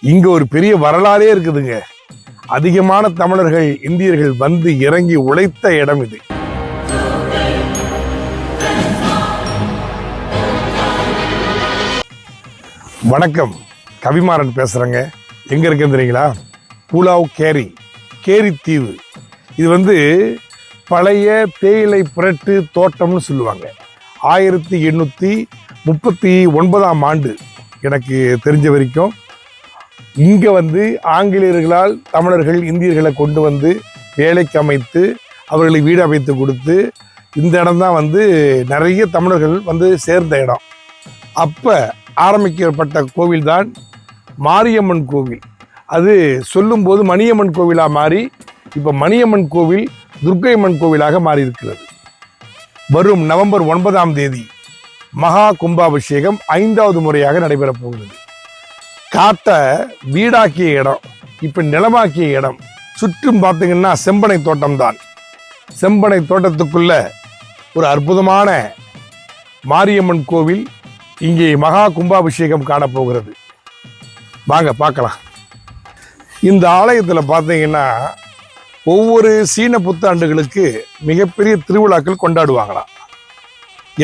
இங்க ஒரு பெரிய வரலாறே இருக்குதுங்க. அதிகமான தமிழர்கள் இந்தியர்கள் வந்து இறங்கி உழைத்த இடம் இது. வணக்கம், கவிமாறன் பேசுறேங்க. எங்க இருக்குன்னு தெரியுங்களா? புலாவ் கேரி தீவு. இது பழைய தேயிலை புரட்டு தோட்டம்னு சொல்லுவாங்க. 1839ஆம் ஆண்டு எனக்கு தெரிஞ்ச வரைக்கும் இங்கே ஆங்கிலேயர்களால் தமிழர்கள் இந்தியர்களை கொண்டு வந்து வேலைக்கு அமைத்து அவர்களுக்கு வீடு அமைத்து கொடுத்து இந்த இடம் தான் நிறைய தமிழர்கள் சேர்ந்த இடம். அப்போ ஆரம்பிக்கப்பட்ட கோவில் தான் மாரியம்மன் கோவில். அது சொல்லும்போது மணியம்மன் கோவிலாக மாறி இப்போ மணியம்மன் கோவில் துர்க்கையம்மன் கோவிலாக மாறி இருக்கிறது. வரும் நவம்பர் 9ஆம் தேதி மகா கும்பாபிஷேகம் 5வது முறையாக நடைபெறப் போகிறது. காட்ட வீடாக்கிய இடம், இப்ப நிலமாக்கிய இடம். சுற்றும் பார்த்தீங்கன்னா செம்பனை தோட்டம் தான். செம்பனை தோட்டத்துக்குள்ள ஒரு அற்புதமான மாரியம்மன் கோவில், இங்கே மகா கும்பாபிஷேகம் காணப்போகிறது. வாங்க பார்க்கலாம். இந்த ஆலயத்தில் பார்த்தீங்கன்னா ஒவ்வொரு சீன புத்தாண்டுகளுக்கு மிகப்பெரிய திருவிழாக்கள் கொண்டாடுவாங்களாம்.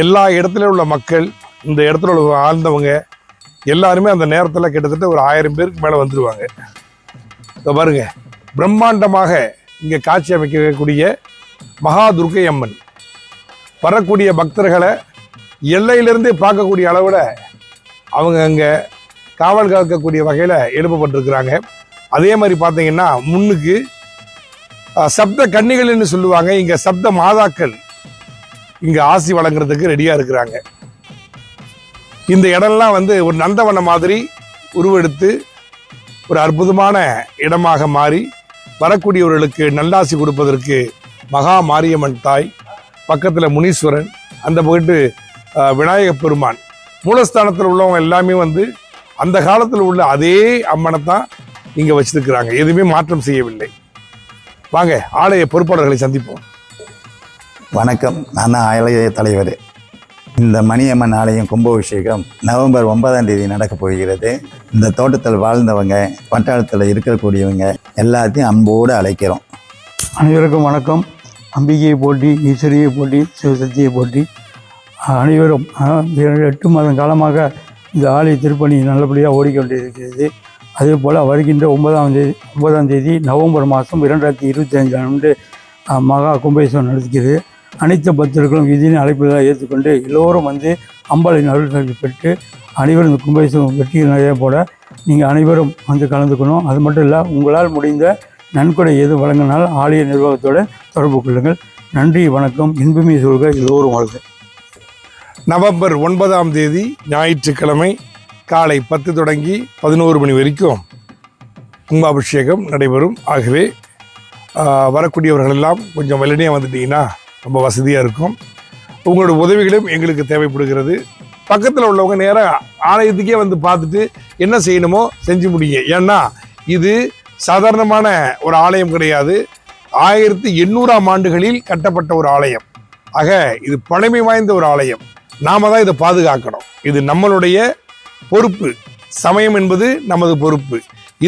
எல்லா இடத்துல உள்ள மக்கள், இந்த இடத்துல உள்ள ஆழ்ந்தவங்க எல்லாருமே அந்த நேரத்தில் கிட்டத்தட்ட ஒரு 1000 பேருக்கு மேலே வந்துடுவாங்க. இப்போ பாருங்க, பிரம்மாண்டமாக இங்கே காட்சி அமைக்கக்கூடிய மகா துர்க்கை அம்மன் வரக்கூடிய பக்தர்களை எல்லையிலிருந்தே பார்க்கக்கூடிய அளவில் அவங்க அங்கே காவல் காக்கக்கூடிய வகையில் எழுப்பப்பட்டிருக்கிறாங்க. அதே மாதிரி பார்த்தீங்கன்னா முன்னுக்கு சப்த கன்னிகள்னு சொல்லுவாங்க. இங்கே சப்த மாதாக்கள் இங்கே ஆசி வழங்குறதுக்கு ரெடியாக இருக்கிறாங்க. இந்த இடம்லாம் ஒரு நந்தவனம் மாதிரி உருவெடுத்து ஒரு அற்புதமான இடமாக மாறி வரக்கூடியவர்களுக்கு நல்லாசி கொடுப்பதற்கு மகா மாரியம்மன் தாய், பக்கத்தில் முனீஸ்வரன், அந்த போயிட்டு விநாயகப் பெருமான், மூலஸ்தானத்தில் உள்ளவங்க எல்லாமே அந்த காலத்தில் உள்ள அதே அம்மனை தான் இங்கே வச்சிருக்கிறாங்க. எதுவுமே மாற்றம் செய்யவில்லை. வாங்க ஆலய பொறுப்பாளர்களை சந்திப்போம். வணக்கம், நான் தான் ஆலய தலைவர். இந்த மணியம்மன் ஆலயம் கும்பாபிஷேகம் நவம்பர் 9ஆம் தேதி நடக்கப் போகிறது. இந்த தோட்டத்தில் வாழ்ந்தவங்க, வட்டாரத்தில் இருக்கக்கூடியவங்க எல்லாத்தையும் அன்போடு அழைக்கிறோம். அனைவருக்கும் வணக்கம். அம்பிகையை போட்டி, ஈஸ்வரியை போட்டி, சிவசக்தியை போட்டி. அனைவரும் 8 மாதம் காலமாக இந்த ஆலய திருப்பணி நல்லபடியாக ஓடிக்கொண்டிருக்கிறது. அதே போல் வருகின்ற 9ஆம் தேதி நவம்பர் மாதம் 2025 ஆண்டு மகா கும்பாபிஷேகம் நடக்கிறது. அனைத்து பக்தர்களும் இதினை அழைப்பதாக ஏற்றுக்கொண்டு எல்லோரும் அம்பாளின் அருள்களை பெற்று அனைவரும் இந்த கும்பாபிஷேகம் வெற்றி நிறைய போட நீங்கள் அனைவரும் கலந்துக்கணும். அது மட்டும் இல்லை, உங்களால் முடிந்த நன்கொடை எது வழங்கினால் ஆலய நிர்வாகத்தோடு தொடர்பு கொள்ளுங்கள். நன்றி, வணக்கம். இன்பமே சொல்க, எல்லோரும் வாழ்க. நவம்பர் 9ஆம் தேதி ஞாயிற்றுக்கிழமை காலை 10 தொடங்கி 11 மணி வரைக்கும் கும்பாபிஷேகம் நடைபெறும். ஆகவே வரக்கூடியவர்கள் எல்லாம் கொஞ்சம் வெள்ளனையாக வந்துட்டீங்கன்னா ரொம்ப வசதியாக இருக்கும். உங்களோட உதவிகளும் எங்களுக்கு தேவைப்படுகிறது. பக்கத்தில் உள்ளவங்க நேராக ஆலயத்துக்கே பார்த்துட்டு என்ன செய்யணுமோ செஞ்சு முடியுங்க. ஏன்னா இது சாதாரணமான ஒரு ஆலயம் கிடையாது. 1800ஆம் ஆண்டுகளில் கட்டப்பட்ட ஒரு ஆலயம். ஆக இது பழமை வாய்ந்த ஒரு ஆலயம். நாம தான் இதை பாதுகாக்கணும். இது நம்மளுடைய பொறுப்பு. சமயம் என்பது நமது பொறுப்பு.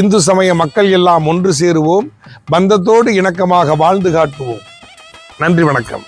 இந்து சமய மக்கள் எல்லாம் ஒன்று சேருவோம், பந்தத்தோடு இணக்கமாக வாழ்ந்து காட்டுவோம். நன்றி, வணக்கம்.